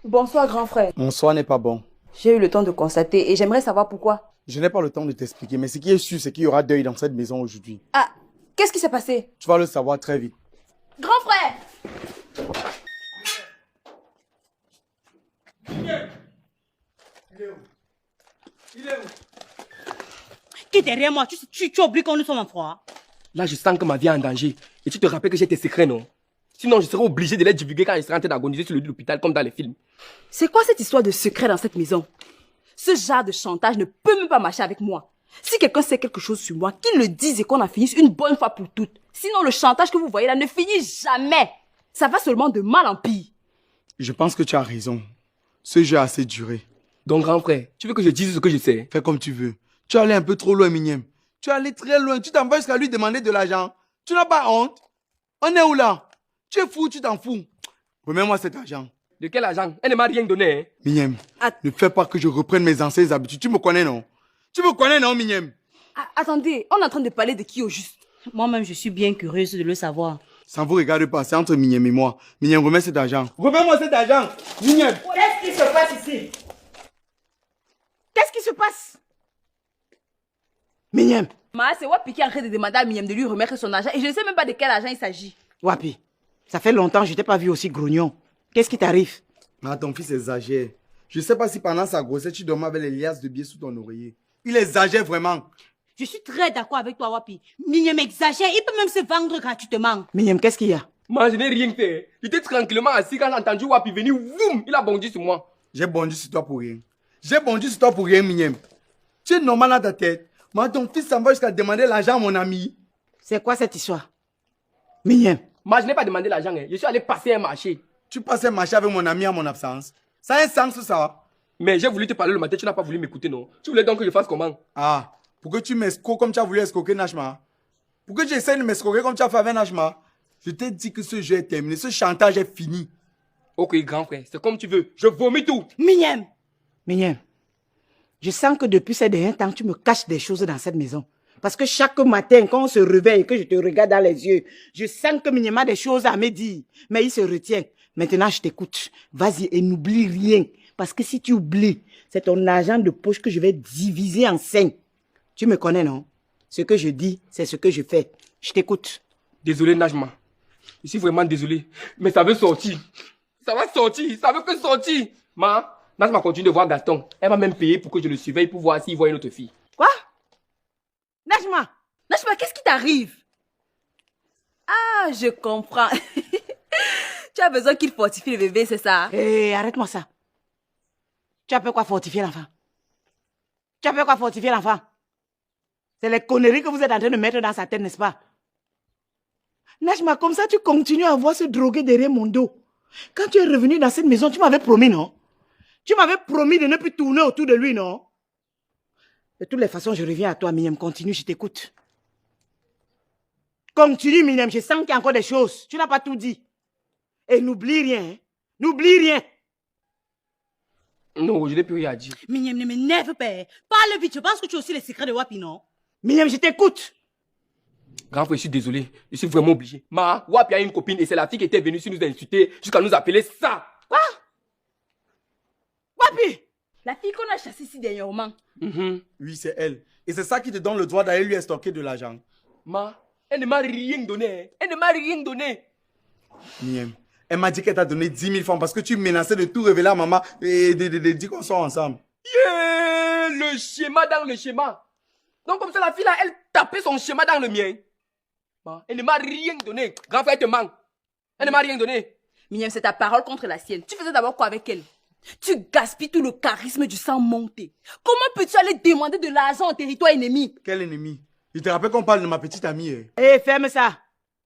Bonsoir, grand frère. Mon soir n'est pas bon. J'ai eu le temps de constater et j'aimerais savoir pourquoi. Je n'ai pas le temps de t'expliquer, mais ce qui est sûr, c'est qu'il y aura deuil dans cette maison aujourd'hui. Ah, qu'est-ce qui s'est passé? Tu vas le savoir très vite. Grand frère! Il est où? Il est où? Qui est derrière moi? Tu oublies qu'on nous sommes en froid. Là, je sens que ma vie est en danger. Et tu te rappelles que j'ai tes secrets, non? Sinon, je serais obligé de les divulguer quand je serai en train d'agoniser sur le lit de l'hôpital, comme dans les films. C'est quoi cette histoire de secret dans cette maison? Ce genre de chantage ne peut même pas marcher avec moi. Si quelqu'un sait quelque chose sur moi, qu'il le dise et qu'on en finisse une bonne fois pour toutes. Sinon, le chantage que vous voyez là ne finit jamais. Ça va seulement de mal en pire. Je pense que tu as raison. Ce jeu a assez duré. Donc, grand frère, tu veux que je dise ce que je sais? Fais comme tu veux. Tu es allé un peu trop loin, Mignem. Tu es allé très loin. Tu t'en vas jusqu'à lui demander de l'argent. Tu n'as pas honte? On est où là? Tu es fou, tu t'en fous. Remets-moi cet argent. De quel argent? Elle ne m'a rien donné, hein? Mignem, ne fais pas que je reprenne mes anciennes habitudes. Tu me connais, non? Tu me connais, non, Mignem? Attendez, on est en train de parler de qui au juste? Moi-même, je suis bien curieuse de le savoir. Ça ne vous regarde pas, c'est entre Mignem et moi. Mignem, remets cet argent. Remets-moi cet argent, Mignem. Qu'est-ce qui se passe ici? Qu'est-ce qui se passe? Mignem, C'est Wapi qui est en train de demander à Mignem de lui remettre son argent et je ne sais même pas de quel argent il s'agit. Wapi, ça fait longtemps que je t'ai pas vu aussi grognon. Qu'est-ce qui t'arrive? Ah, ton fils exagère. Je ne sais pas si pendant sa grossesse, tu dormais avec les liasses de billets sous ton oreiller. Il exagère vraiment. Je suis très d'accord avec toi, Wapi. Mignem exagère, il peut même se vendre gratuitement. Mignem, qu'est-ce qu'il y a? Moi, je n'ai rien fait. J'étais tranquillement assis quand j'ai entendu Wapi venir, boum, il a bondi sur moi. J'ai bondi sur toi pour rien. J'ai bondi sur toi pour rien, Mignem. Tu es normal dans ta tête. Moi, ton fils s'en va jusqu'à demander l'argent à mon ami. C'est quoi cette histoire? Mignem, Moi, je n'ai pas demandé l'argent, hein. Je suis allé passer un marché. Tu passais marcher avec mon ami à mon absence. Ça a un sens, ça. Mais j'ai voulu te parler le matin, tu n'as pas voulu m'écouter, non? Tu voulais donc que je fasse comment? Ah, pour que tu m'escroques comme tu as voulu escroquer Nashma. Pour que tu essaies de m'escroquer comme tu as fait avec Nashma. Je t'ai dit que ce jeu est terminé, ce chantage est fini. Ok, grand frère, c'est comme tu veux. Je vomis tout. Mignem, Mignem, je sens que depuis ces derniers temps, tu me caches des choses dans cette maison. Parce que chaque matin, quand on se réveille et que je te regarde dans les yeux, je sens que Mignem a des choses à me dire. Mais il se retient. Maintenant, je t'écoute. Vas-y et n'oublie rien. Parce que si tu oublies, c'est ton argent de poche que je vais diviser en 5. Tu me connais, non? Ce que je dis, c'est ce que je fais. Je t'écoute. Désolé, Najma. Je suis vraiment désolé. Mais ça veut sortir. Ça va sortir. Ça veut que sortir. Najma continue de voir Gaston. Elle m'a même payé pour que je le surveille pour voir s'il voit une autre fille. Quoi? Najma! Najma, qu'est-ce qui t'arrive? Ah, je comprends. Tu as besoin qu'il fortifie le bébé, c'est ça? Hé, arrête-moi ça. Tu as fait quoi fortifier l'enfant? Tu as fait quoi fortifier l'enfant? C'est les conneries que vous êtes en train de mettre dans sa tête, n'est-ce pas? Najma, comme ça, tu continues à voir se droguer derrière mon dos. Quand tu es revenu dans cette maison, tu m'avais promis, non? Tu m'avais promis de ne plus tourner autour de lui, non? De toutes les façons, je reviens à toi, Mignem. Continue, je t'écoute. Continue, Mignem. Je sens qu'il y a encore des choses. Tu n'as pas tout dit. Et n'oublie rien. Hein? N'oublie rien. Non, je n'ai plus rien à dire. Mignem, ne m'énerve pas. Parle vite, je pense que tu as aussi les secrets de Wapi, non? Mignem, je t'écoute. Grand frère, je suis désolé. Je suis vraiment obligé. Wapi a une copine et c'est la fille qui était venue ici nous insulter jusqu'à nous appeler ça. Quoi? Wapi? La fille qu'on a chassée ici dernièrement. Oui, c'est elle. Et c'est ça qui te donne le droit d'aller lui estorquer de l'argent. Elle ne m'a rien donné. Hein. Elle ne m'a rien donné. Mignem, elle m'a dit qu'elle t'a donné 10 000 francs parce que tu menaçais de tout révéler à maman et de dire qu'on soit ensemble. Yeah, le schéma dans le schéma. Donc comme ça, la fille là, elle tapait son schéma dans le mien. Elle ne m'a rien donné. Grand frère, elle te ment. Elle ne m'a rien donné. Mignem, c'est ta parole contre la sienne. Tu faisais d'abord quoi avec elle? Tu gaspilles tout le charisme du sang monté. Comment peux-tu aller demander de l'argent au territoire ennemi? Quel ennemi? Je te rappelle qu'on parle de ma petite amie. Hé, ferme ça.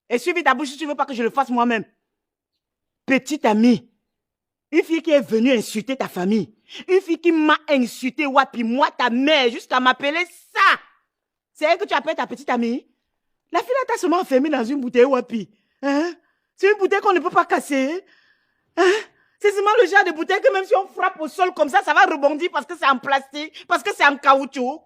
Et suivis ta bouche si tu veux pas que je le fasse moi-même. Petite amie. Une fille qui est venue insulter ta famille. Une fille qui m'a insulté, Wapi, moi, ta mère, jusqu'à m'appeler ça. C'est elle que tu appelles ta petite amie? La fille là t'a seulement enfermée dans une bouteille, Wapi. Hein? C'est une bouteille qu'on ne peut pas casser. Hein? C'est seulement le genre de bouteille que même si on frappe au sol comme ça va rebondir parce que c'est en plastique, parce que c'est en caoutchouc.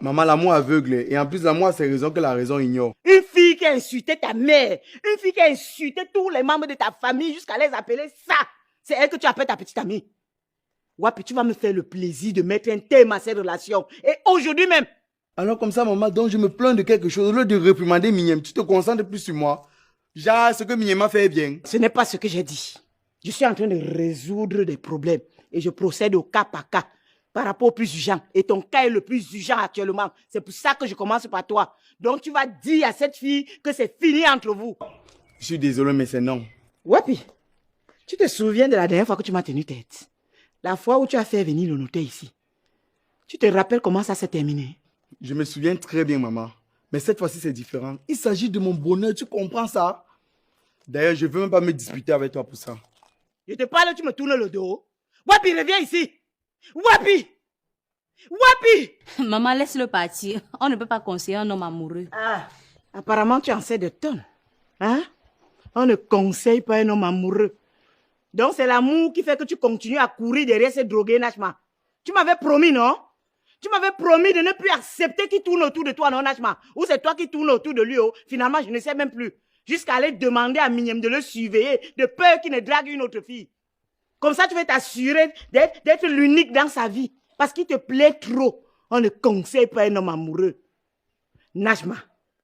Maman, l'amour aveugle. Et en plus, l'amour a ses raisons que la raison ignore. Une fille qui a insulté ta mère. Une fille qui a insulté tous les membres de ta famille jusqu'à les appeler ça. C'est elle que tu appelles ta petite amie. Wapi, tu vas me faire le plaisir de mettre un terme à cette relation. Et aujourd'hui même. Alors comme ça, maman, donc je me plains de quelque chose. Au lieu de réprimander Mignem, tu te concentres plus sur moi. Genre, ce que Mignem a fait bien. Ce n'est pas ce que j'ai dit. Je suis en train de résoudre des problèmes. Et je procède au cas par cas. Par rapport au plus urgent. Et ton cas est le plus urgent actuellement. C'est pour ça que je commence par toi. Donc tu vas dire à cette fille que c'est fini entre vous. Je suis désolé, mais c'est non. Wapi, tu te souviens de la dernière fois que tu m'as tenu tête? La fois où tu as fait venir le notaire ici. Tu te rappelles comment ça s'est terminé? Je me souviens très bien, maman. Mais cette fois-ci, c'est différent. Il s'agit de mon bonheur, tu comprends ça? D'ailleurs, je ne veux même pas me disputer avec toi pour ça. Je te parle, tu me tournes le dos. Wapi, reviens ici. Wapi! Wapi! Maman, laisse-le partir. On ne peut pas conseiller un homme amoureux. Ah, apparemment, tu en sais de tonnes. Hein? On ne conseille pas un homme amoureux. Donc, c'est l'amour qui fait que tu continues à courir derrière ces drogués, Nachma. Tu m'avais promis, non? Tu m'avais promis de ne plus accepter qu'il tourne autour de toi, non, Nachma? Ou c'est toi qui tournes autour de lui, oh? Finalement, je ne sais même plus. Jusqu'à aller demander à Mignem de le surveiller, de peur qu'il ne drague une autre fille. Comme ça, tu vas t'assurer d'être l'unique dans sa vie. Parce qu'il te plaît trop. On ne conseille pas un homme amoureux. Najma,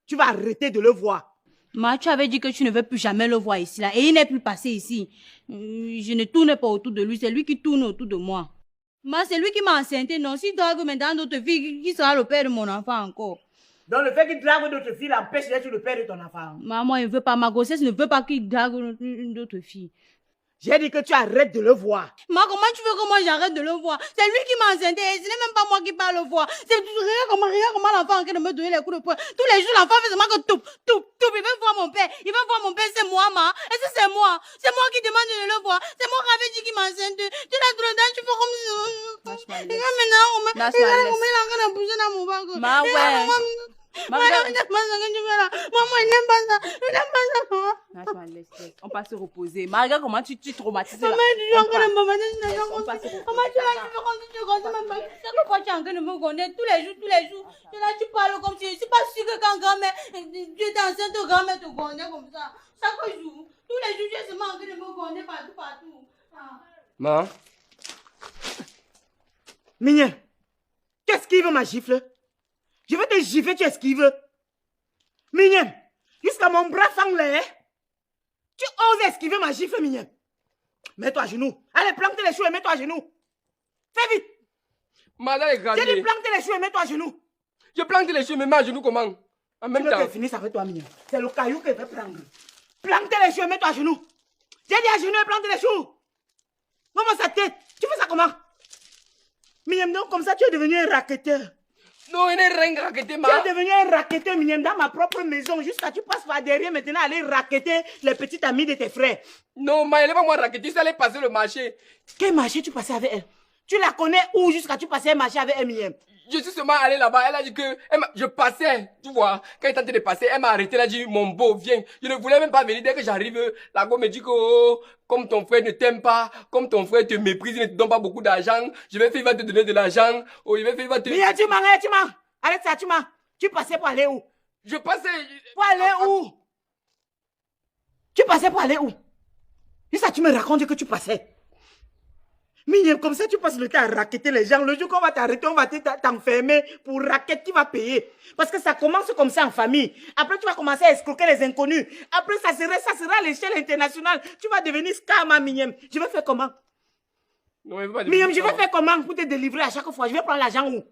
tu vas arrêter de le voir. Ma, tu avais dit que tu ne veux plus jamais le voir ici, là. Et il n'est plus passé ici. Je ne tourne pas autour de lui. C'est lui qui tourne autour de moi. Ma, c'est lui qui m'a enceinté. Non, si drague maintenant d'autres filles, qui sera le père de mon enfant encore? Donc le fait qu'il drague d'autres filles l'empêche d'être le père de ton enfant. Maman, il ne veut pas. Ma grossesse ne veut pas qu'il drague d'autres filles. J'ai dit que tu arrêtes de le voir. Ma, comment tu veux que moi j'arrête de le voir? C'est lui qui m'a enceinté. Ce n'est même pas moi qui parle le voir. Regarde comment l'enfant est en train de me donner les coups de poing. Tous les jours, l'enfant fait seulement que tout. Il veut voir mon père. Il veut voir mon père, c'est moi, ma. Est-ce que c'est moi? C'est moi qui demande de le voir. C'est moi qui avais dit qu'il m'enceinte. Tu l'as tout le temps, tu fais comme si... Regarde maintenant, regarde comment il est en train de bouger dans mon ventre. Ma, ouais. Maman, il n'aime pas ça que tu fais là. Maman, il n'aime pas ça. Il n'aime pas ça. Laisse. On va se reposer. Ma, regarde comment tu traumatises là. Maman, tu es en train de me mettre On dans va se reposer. Maman, tu es là, tu fais comme si tu connais même pas. C'est que quand tu es en train de me connaître tous les jours. Tu es là, tu parles comme si... Je ne suis pas sûre que quand grand-mère... Tu es enceinte, grand-mère te connaît comme ça. Chaque jour. Tous les jours, tu es seulement en train de me connaître partout. Ah. Ma, Mignel, tu esquives ma gifle. Je vais te gifler, tu esquives. Mignel, jusqu'à mon bras fanglé. Tu oses esquiver ma gifle, Mignel. Mets-toi à genoux. Allez, plante les choux et mets-toi à genoux. Fais vite. madame est grande. J'ai dit plante les choux et mets-toi à genoux. Je plante les cheveux, mais mets à genoux comment? En même Tu veux temps. que je finisse avec toi, Mignel. C'est le caillou que je vais prendre. Plante les choux et mets-toi à genoux. J'ai dit à genoux et plante les choux. Maman, sa tête. Tu fais ça comment? Mignel, donc comme ça, tu es devenu un racketteur. Non, il n'est rien raqueté, ma. Tu es devenu un racketteur, Mignel, dans ma propre maison. Jusqu'à tu passes par derrière maintenant aller racketter les petites amies de tes frères. Non, ma, elle n'est pas moi raqueté, ça allait passer le marché. Quel marché tu passais avec elle? Tu la connais où jusqu'à tu passais un marché avec elle, Mignel? Je suis seulement allé là-bas, elle a dit que je passais, tu vois. Quand elle tentait de passer, elle m'a arrêté, elle a dit, mon beau, viens. Je ne voulais même pas venir. Dès que j'arrive, la go me dit que, oh, comme ton frère ne t'aime pas, comme ton frère te méprise, il ne te donne pas beaucoup d'argent, je vais faire, il va te donner de l'argent. Oh, il va faire, il va te... Mignel, tu mens. Arrête ça, tu mens. Tu passais pour aller où? Je passais... Pour aller où? Tu passais pour aller où? Et ça, tu me racontes que tu passais. Mignel, comme ça, tu passes le temps à racketter les gens. Le jour qu'on va t'arrêter, on va t'enfermer pour racket, tu vas payer. Parce que ça commence comme ça en famille. Après, tu vas commencer à escroquer les inconnus. Après, ça sera à l'échelle internationale. Tu vas devenir scam, Mignel. Je vais faire comment? Non, il veut pas Mignel, devenir je vais faire comment pour te délivrer à chaque fois? Je vais prendre l'argent où?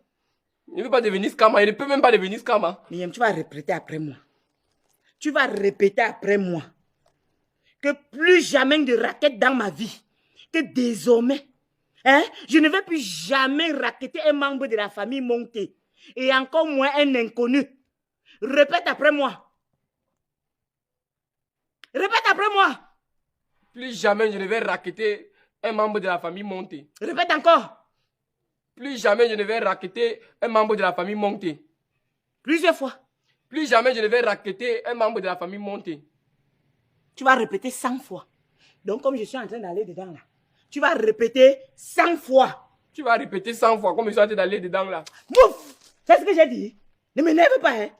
Il ne veut pas devenir scam, il ne peut même pas devenir scam. Mignel, tu vas répéter après moi. Tu vas répéter après moi. Que plus jamais de raquettes dans ma vie. Que désormais, je ne vais plus jamais racketter un membre de la famille Monté. Et encore moins un inconnu. Répète après moi. Répète après moi. Plus jamais je ne vais racketter un membre de la famille Monté. Répète encore. Plus jamais je ne vais racketter un membre de la famille Monté. Plusieurs fois. Plus jamais je ne vais racketter un membre de la famille Monté. Tu vas répéter 100 fois. Donc comme je suis en train d'aller dedans là, tu vas répéter 100 fois. Tu vas répéter 100 fois comme je suis en train d'aller dedans là. Bouf! C'est ce que j'ai dit. Ne m'énerve pas, hein.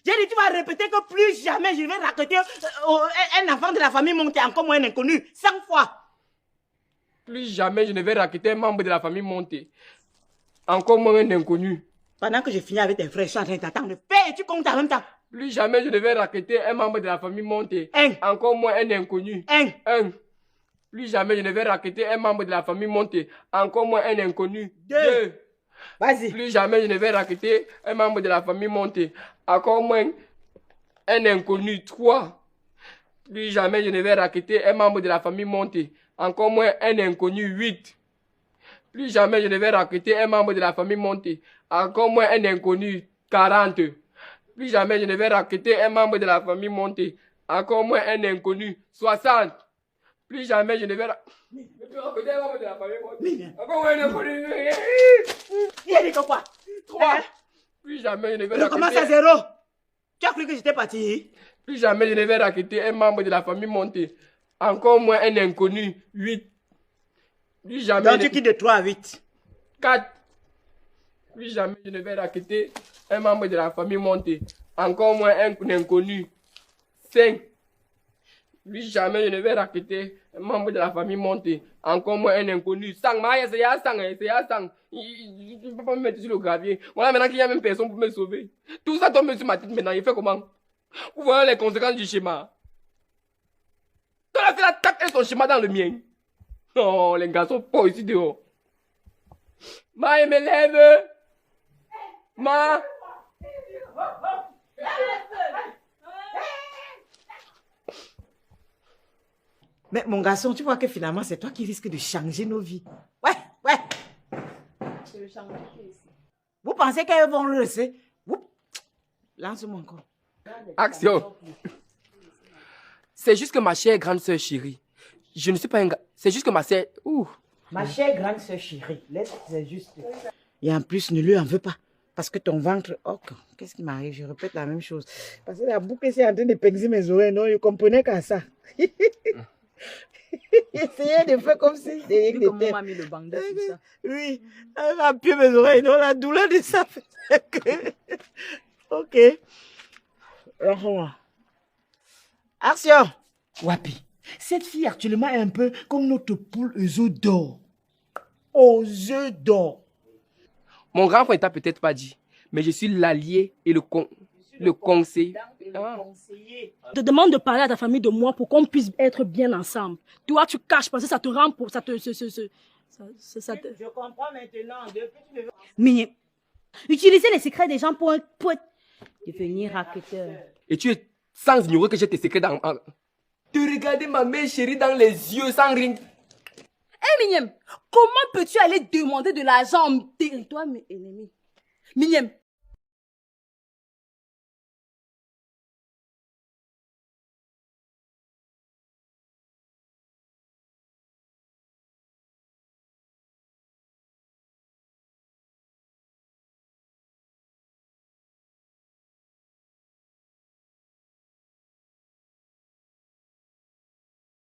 J'ai dit, tu vas répéter que plus jamais je vais racketter un enfant de la famille Monté, encore moins un inconnu. 100 fois. Plus jamais je ne vais raqueter un membre de la famille Monté. Encore moins un inconnu. Pendant que je finis avec tes frères, je suis en train de t'attendre. Fais et tu comptes en même temps. Plus jamais je ne vais raqueter un membre de la famille Monté. Encore moins un inconnu. Plus jamais je ne vais raqueter un membre de la famille Monté. Encore moins un inconnu. 2. Vas-y. Plus jamais je ne vais raqueter un membre de la famille Monté. Encore moins un inconnu. 3. Plus jamais je ne vais raqueter un membre de la famille Monté. Encore moins un inconnu. 8. Plus jamais je ne vais raqueter un membre de la famille Monté. Encore moins un inconnu. 40. Plus jamais je ne vais raqueter un membre de la famille Monté. Encore moins un inconnu. 60. Plus jamais je ne vais raqueter un membre de la famille Monté. Encore moins un inconnu. Il a dit quoi? 3. Plus jamais je ne vais Je commence à raqueter. 0. Tu as cru que j'étais parti? Plus jamais je ne vais raqueter un membre de la famille Monté. Encore moins un inconnu. 8. Plus jamais. Donc tu quittes de 3 à 8. 4. Plus jamais je ne vais raqueter un membre de la famille Monté. Encore moins un inconnu. 5. Plus jamais je ne vais raqueter un membre de la famille Monté. Encore moins un inconnu. 5. C'est à 5. C'est à 5. Tu ne peux pas me mettre sur le gravier. Voilà maintenant qu'il n'y a même personne pour me sauver. Tout ça tombe sur ma tête maintenant. Il fait comment? Vous voyez les conséquences du schéma. Tu as fait la tête et son schéma dans le mien. Non, les garçons pas ici dehors. Ma, il me lève. Ma. Mais mon garçon, tu vois que finalement, c'est toi qui risques de changer nos vies. Ouais. Vous pensez qu'elles vont le laisser? Lance-moi encore. Action. C'est juste que ma chère grande sœur chérie. Je ne suis pas un gars. C'est juste que ma sœur. Ma chère grande sœur chérie, c'est juste. Et en plus, ne lui en veux pas. Parce que ton ventre. Oh, qu'est-ce qui m'arrive? Je répète la même chose. Parce que la boucle est en train de pincer mes oreilles. Non, je comprenais qu'à ça. Essayez de faire comme si c'était Vu comment on m'a mis le bandage, tout ça. Oui, elle a pu mes oreilles. Non, la douleur de ça fait que. Ok. Action. Wapi. Cette fille actuellement est un peu comme notre poule aux œufs d'or. Aux œufs d'or. Mon grand frère t'a peut-être pas dit, mais je suis l'allié et le conseiller. Je te demande de parler à ta famille de moi pour qu'on puisse être bien ensemble. Toi, tu caches parce que ça te rend pour... Ça te... Je comprends maintenant. Mais utiliser les secrets des gens pour devenir raqueteur. Et tu es sans ignorer que j'ai tes secrets dans... Te regarder ma mère chérie dans les yeux sans rien. Minième, comment peux-tu aller demander de l'argent en territoire, mes ennemis? Minième,